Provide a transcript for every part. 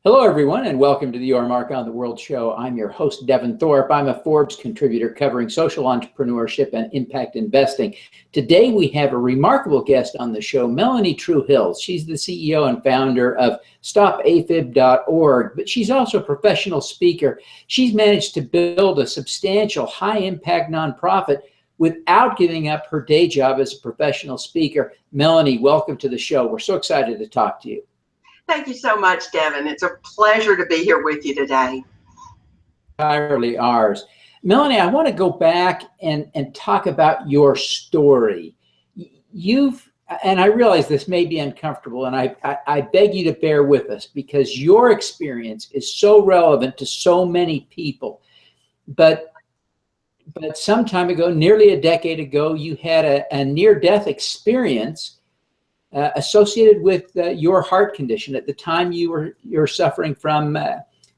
Hello, everyone, and welcome to the Your Mark on the World show. I'm your host, Devin Thorpe. I'm a Forbes contributor covering social entrepreneurship and impact investing. Today, we have a remarkable guest on the show, Mellanie True Hills. She's the CEO and founder of stopafib.org, but she's also a professional speaker. She's managed to build a substantial, high-impact nonprofit without giving up her day job as a professional speaker. Mellanie, welcome to the show. We're so excited to talk to you. Thank you so much, Devin. It's a pleasure to be here with you today. Entirely ours. Mellanie, I want to go back and talk about your story. And I realize this may be uncomfortable, and I beg you to bear with us because your experience is so relevant to so many people. But some time ago, nearly a decade ago, you had a near-death experience associated with your heart condition. At the time, you're suffering from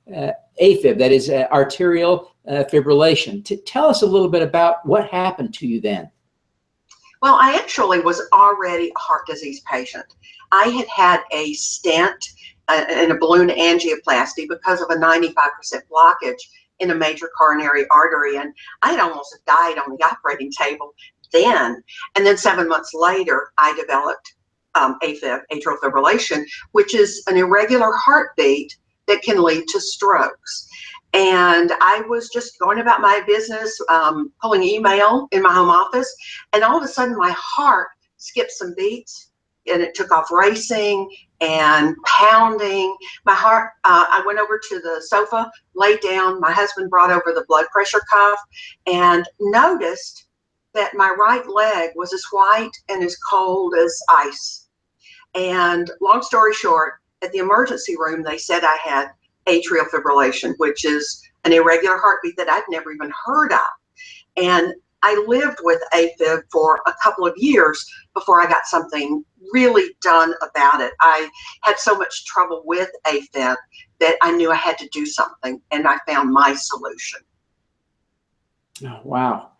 Afib, that is arterial fibrillation. Tell us a little bit about what happened to you then. Well, I actually was already a heart disease patient. I had had a stent and a balloon angioplasty because of a 95% blockage in a major coronary artery, and I had almost died on the operating table then. And then 7 months later, I developed Afib, atrial fibrillation, which is an irregular heartbeat that can lead to strokes. And I was just going about my business, pulling email in my home office, and all of a sudden my heart skipped some beats and it took off racing and pounding. My heart, I went over to the sofa, laid down, my husband brought over the blood pressure cuff and noticed that my right leg was as white and as cold as ice. And long story short, at the emergency room, they said I had atrial fibrillation, which is an irregular heartbeat that I'd never even heard of. And I lived with Afib for a couple of years before I got something really done about it. I had so much trouble with Afib that I knew I had to do something, and I found my solution. Oh, wow.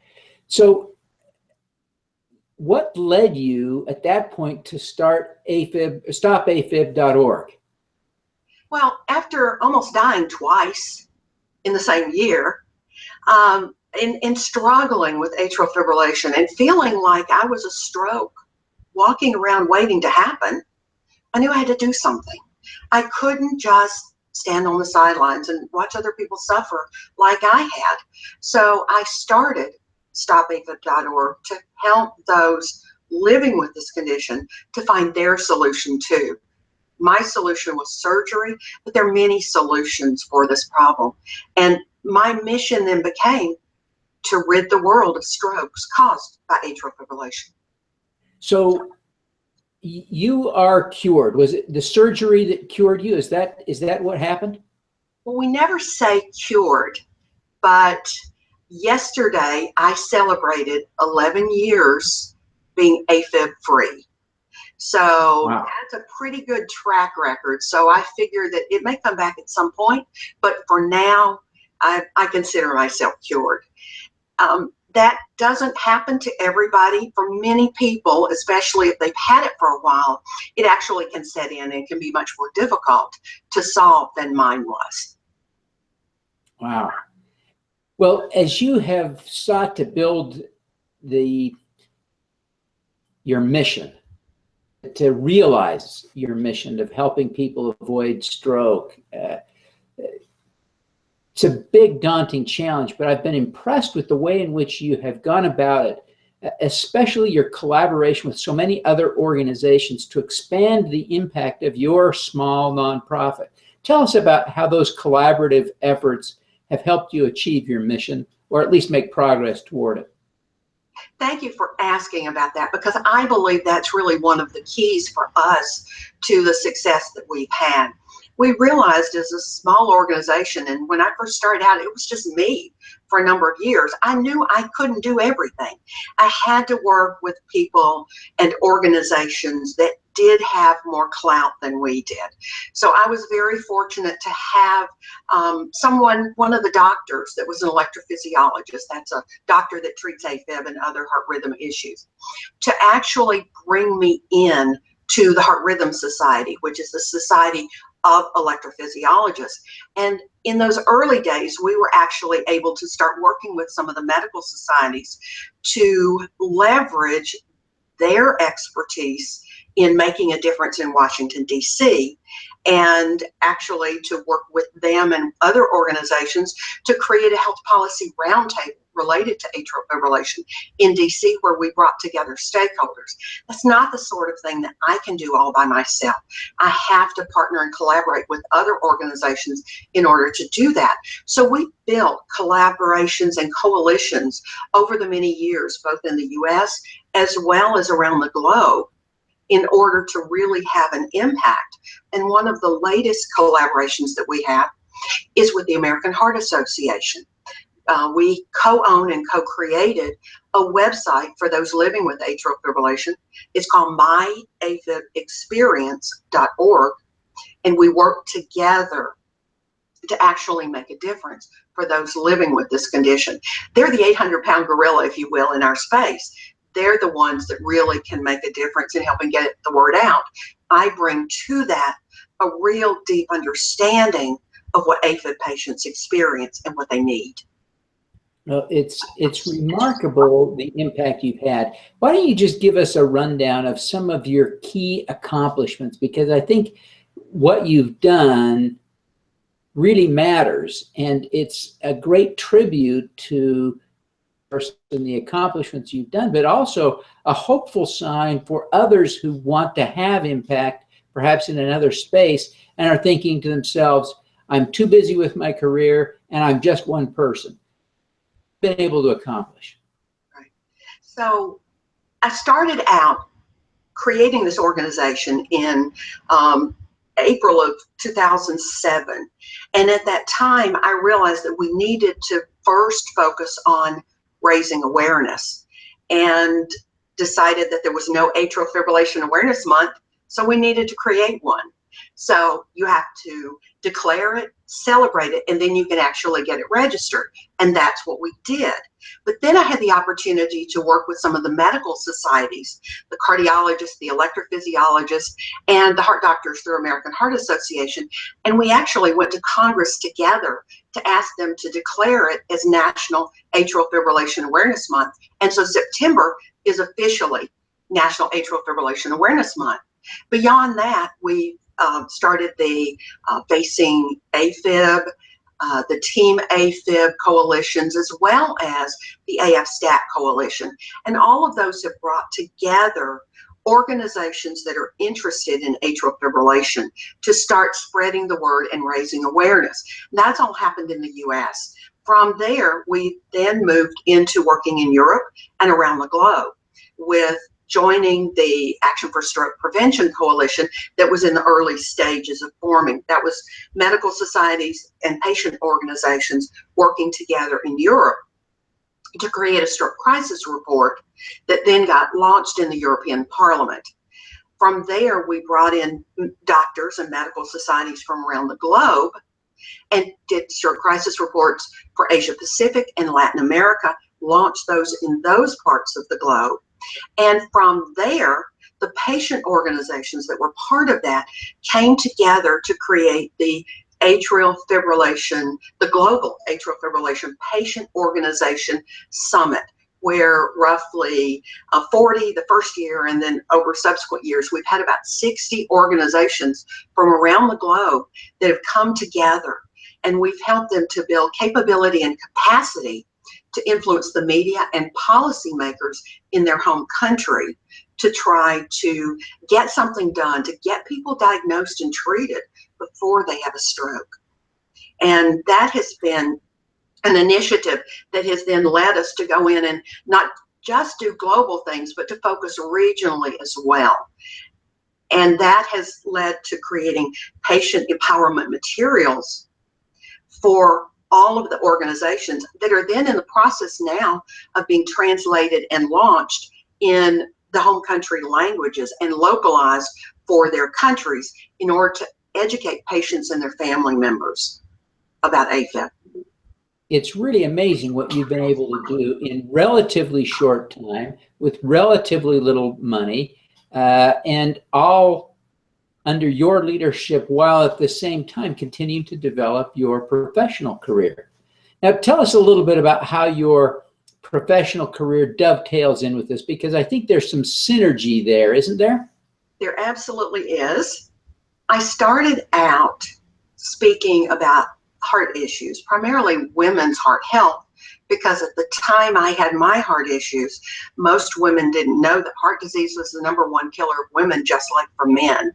So what led you at that point to start stopafib.org? Well, after almost dying twice in the same year, in struggling with atrial fibrillation and feeling like I was a stroke, walking around waiting to happen, I knew I had to do something. I couldn't just stand on the sidelines and watch other people suffer like I had. So I started stopafib.org to help those living with this condition to find their solution too. My solution was surgery, but there are many solutions for this problem. And my mission then became to rid the world of strokes caused by atrial fibrillation. So you are cured. Was it the surgery that cured you? Is that what happened? Well, we never say cured, but yesterday, I celebrated 11 years being Afib free. So wow, that's a pretty good track record. So I figure that it may come back at some point, but for now, I consider myself cured. That doesn't happen to everybody. For many people, especially if they've had it for a while, it actually can set in and can be much more difficult to solve than mine was. Wow. Well, as you have sought to build your mission, to realize your mission of helping people avoid stroke, it's a big, daunting challenge, but I've been impressed with the way in which you have gone about it, especially your collaboration with so many other organizations to expand the impact of your small nonprofit. Tell us about how those collaborative efforts have helped you achieve your mission, or at least make progress toward it. Thank you for asking about that, because I believe that's really one of the keys for us to the success that we've had. We realized as a small organization, and when I first started out, it was just me for a number of years. I knew I couldn't do everything. I had to work with people and organizations that did have more clout than we did. So I was very fortunate to have one of the doctors that was an electrophysiologist, that's a doctor that treats Afib and other heart rhythm issues, to actually bring me in to the Heart Rhythm Society, which is the society of electrophysiologists. And in those early days, we were actually able to start working with some of the medical societies to leverage their expertise in making a difference in Washington, D.C., and actually to work with them and other organizations to create a health policy roundtable related to atrial fibrillation in D.C., where we brought together stakeholders. That's not the sort of thing that I can do all by myself. I have to partner and collaborate with other organizations in order to do that. So we built collaborations and coalitions over the many years, both in the U.S. as well as around the globe, in order to really have an impact. And one of the latest collaborations that we have is with the American Heart Association. We co-own and co-created a website for those living with atrial fibrillation. It's called myafibexperience.org, and we work together to actually make a difference for those living with this condition. They're the 800-pound gorilla, if you will, in our space. They're the ones that really can make a difference in helping get the word out. I bring to that a real deep understanding of what AFib patients experience and what they need. Well, it's remarkable the impact you've had. Why don't you just give us a rundown of some of your key accomplishments? Because I think what you've done really matters, and it's a great tribute to the accomplishments you've done, but also a hopeful sign for others who want to have impact, perhaps in another space, and are thinking to themselves, I'm too busy with my career and I'm just one person. Been able to accomplish. Right. So I started out creating this organization in April of 2007. And at that time, I realized that we needed to first focus on raising awareness, and decided that there was no Atrial Fibrillation Awareness Month, so we needed to create one. So you have to declare it, celebrate it, and then you can actually get it registered. And that's what we did. But then I had the opportunity to work with some of the medical societies, the cardiologists, the electrophysiologists, and the heart doctors through American Heart Association. And we actually went to Congress together to ask them to declare it as National Atrial Fibrillation Awareness Month. And so September is officially National Atrial Fibrillation Awareness Month. Beyond that, we started the Facing AFib, the Team AFib coalitions, as well as the AF-STAT coalition. And all of those have brought together organizations that are interested in atrial fibrillation to start spreading the word and raising awareness. And that's all happened in the US. From there, we then moved into working in Europe and around the globe, with joining the Action for Stroke Prevention Coalition that was in the early stages of forming. That was medical societies and patient organizations working together in Europe to create a stroke crisis report that then got launched in the European Parliament. From there, we brought in doctors and medical societies from around the globe and did stroke crisis reports for Asia Pacific and Latin America, launched those in those parts of the globe. And from there, the patient organizations that were part of that came together to create the Atrial Fibrillation, the Global Atrial Fibrillation Patient Organization Summit, where roughly 40 the first year, and then over subsequent years, we've had about 60 organizations from around the globe that have come together, and we've helped them to build capability and capacity to influence the media and policymakers in their home country to try to get something done, to get people diagnosed and treated before they have a stroke. And that has been an initiative that has then led us to go in and not just do global things, but to focus regionally as well. And that has led to creating patient empowerment materials for all of the organizations that are then in the process now of being translated and launched in the home country languages and localized for their countries in order to educate patients and their family members about AFib. It's really amazing what you've been able to do in relatively short time with relatively little money, and all under your leadership while at the same time continuing to develop your professional career. Now, tell us a little bit about how your professional career dovetails in with this, because I think there's some synergy there, isn't there? There absolutely is. I started out speaking about heart issues, primarily women's heart health, because at the time I had my heart issues, most women didn't know that heart disease was the #1 killer of women, just like for men.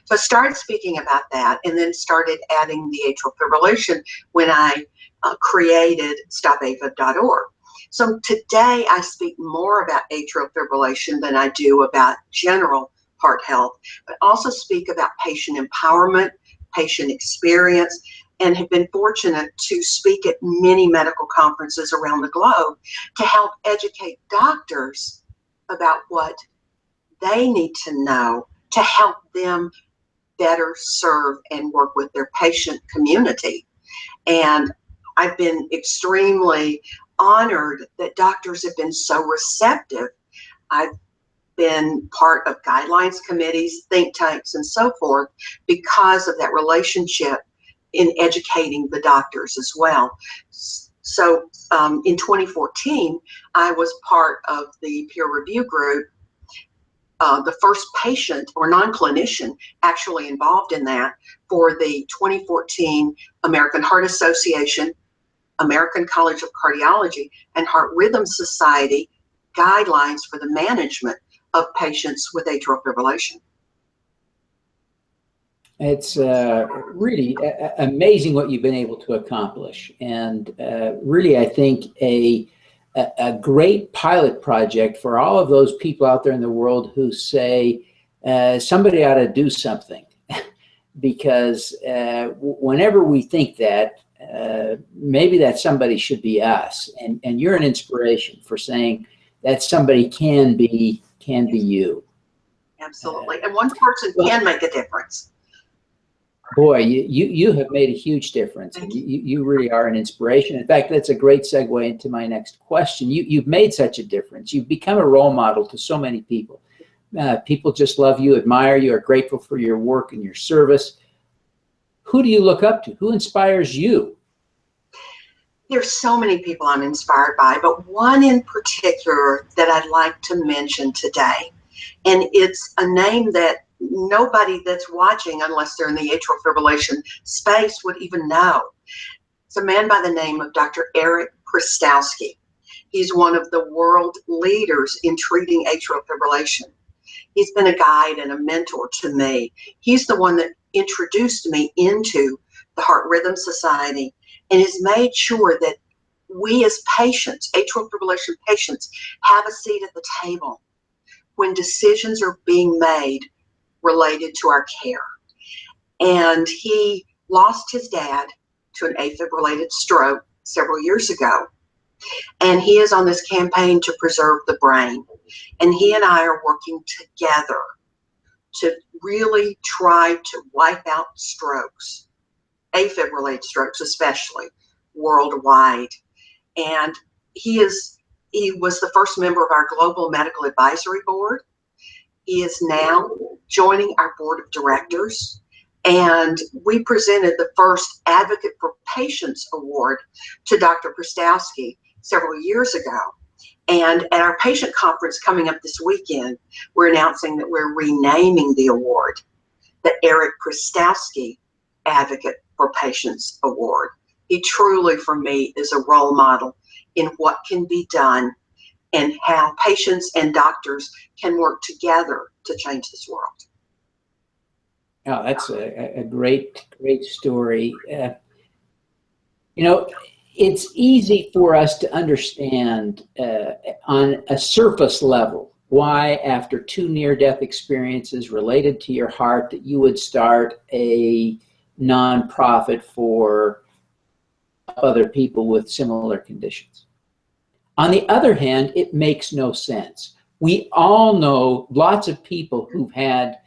So I started speaking about that, and then started adding the atrial fibrillation when I created stopafib.org. So today I speak more about atrial fibrillation than I do about general heart health, but also speak about patient empowerment, patient experience, and have been fortunate to speak at many medical conferences around the globe to help educate doctors about what they need to know to help them better serve and work with their patient community. And I've been extremely honored that doctors have been so receptive. I've been part of guidelines committees, think tanks, and so forth because of that relationship in educating the doctors as well. So in 2014, I was part of the peer review group, the first patient or non-clinician actually involved in that for the 2014 American Heart Association, American College of Cardiology, and Heart Rhythm Society guidelines for the management of patients with atrial fibrillation. It's really amazing what you've been able to accomplish, and really, I think a great pilot project for all of those people out there in the world who say somebody ought to do something, because whenever we think that, maybe that somebody should be us, and you're an inspiration for saying that somebody can be you. Absolutely, and one person can make a difference. Boy, you have made a huge difference, and you really are an inspiration. In fact, that's a great segue into my next question. You've made such a difference. You've become a role model to so many people. People just love you, admire you, are grateful for your work and your service. Who do you look up to? Who inspires you? There's so many people I'm inspired by, but one in particular that I'd like to mention today, and it's a name that nobody that's watching, unless they're in the atrial fibrillation space, would even know. It's a man by the name of Dr. Eric Krystowski. He's one of the world leaders in treating atrial fibrillation. He's been a guide and a mentor to me. He's the one that introduced me into the Heart Rhythm Society and has made sure that we as patients, atrial fibrillation patients, have a seat at the table when decisions are being made related to our care. And he lost his dad to an AFib-related stroke several years ago. And he is on this campaign to preserve the brain. And he and I are working together to really try to wipe out strokes, AFib-related strokes especially, worldwide. And he was the first member of our Global Medical Advisory Board. He is now joining our board of directors, and we presented the first Advocate for Patients Award to Dr. Krystowski several years ago. And at our patient conference coming up this weekend, we're announcing that we're renaming the award the Eric Krystowski Advocate for Patients Award. He truly, for me, is a role model in what can be done and how patients and doctors can work together to change this world. Oh, that's a great story. You know, it's easy for us to understand on a surface level why, after 2 near-death experiences related to your heart, that you would start a nonprofit for other people with similar conditions. On the other hand, it makes no sense. We all know lots of people who've had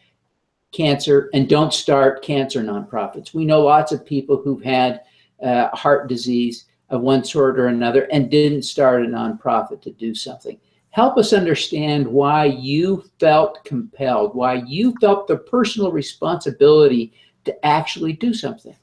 cancer and don't start cancer nonprofits. We know lots of people who've had heart disease of one sort or another and didn't start a nonprofit to do something. help us understand why you felt compelled, why you felt the personal responsibility to actually do something.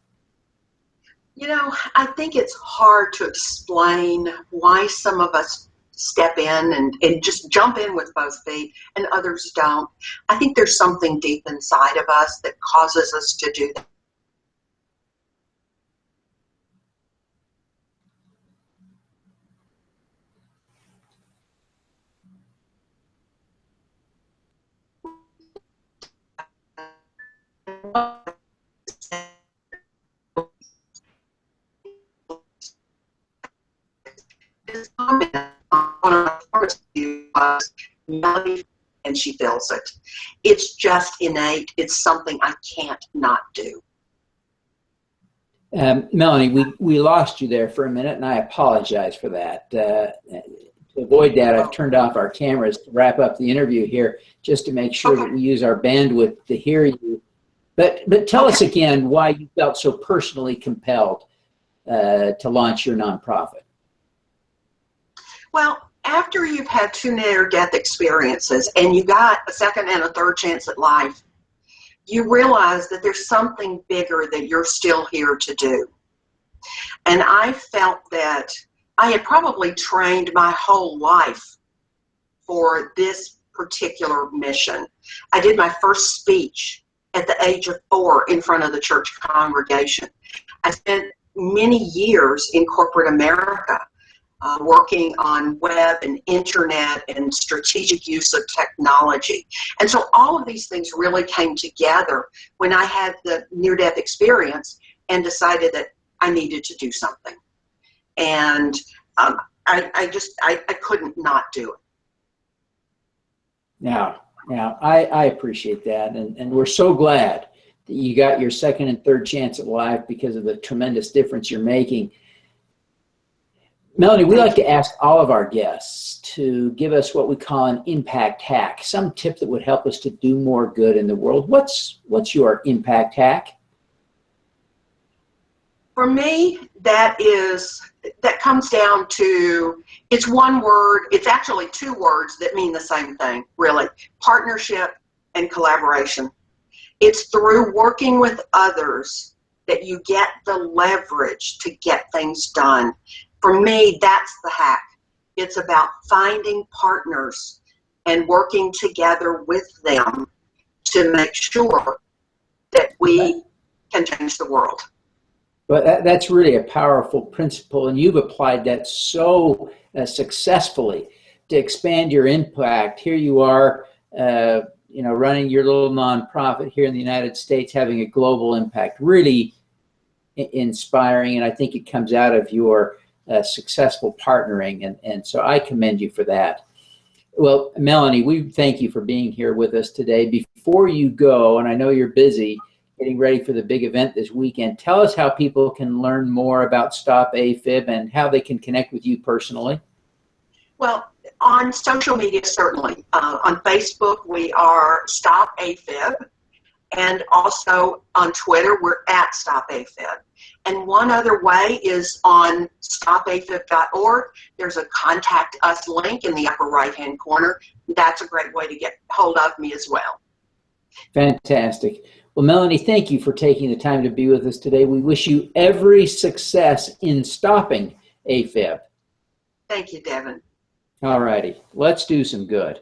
You know, I think it's hard to explain why some of us step in and just jump in with both feet and others don't. I think there's something deep inside of us that causes us to do that. This comment on one of my first views was Mellanie, and she feels it. It's just innate. It's something I can't not do. Mellanie, we lost you there for a minute, and I apologize for that. To avoid that, I've turned off our cameras to wrap up the interview here, just to make sure that we use our bandwidth to hear you. But tell us again why you felt so personally compelled to launch your nonprofit. Well, after you've had 2 near-death experiences and you got a second and a third chance at life, you realize that there's something bigger that you're still here to do. And I felt that I had probably trained my whole life for this particular mission. I did my first speech at the age of 4 in front of the church congregation. I spent many years in corporate America working on web and internet and strategic use of technology. And so all of these things really came together when I had the near-death experience and decided that I needed to do something. And I couldn't not do it. Now, I appreciate that. And we're so glad that you got your second and third chance at life because of the tremendous difference you're making. Mellanie, we like to ask all of our guests to give us what we call an impact hack, some tip that would help us to do more good in the world. What's your impact hack? For me, that comes down to, it's one word, it's actually 2 words that mean the same thing, really: partnership and collaboration. It's through working with others that you get the leverage to get things done. For me, that's the hack. It's about finding partners and working together with them to make sure that we can change the world. But that's really a powerful principle, and you've applied that so successfully to expand your impact. Here you are, running your little nonprofit here in the United States, having a global impact. Really inspiring, and I think it comes out of your successful partnering, and so I commend you for that. Well, Mellanie, we thank you for being here with us today. Before you go, and I know you're busy getting ready for the big event this weekend, tell us how people can learn more about Stop Afib and how they can connect with you personally. Well, on social media, certainly. On Facebook, we are Stop Afib, and also on Twitter, we're at Stop Afib. And one other way is on stopafib.org. There's a contact us link in the upper right-hand corner. That's a great way to get hold of me as well. Fantastic. Well, Mellanie, thank you for taking the time to be with us today. We wish you every success in stopping Afib. Thank you, Devin. All righty. Let's do some good.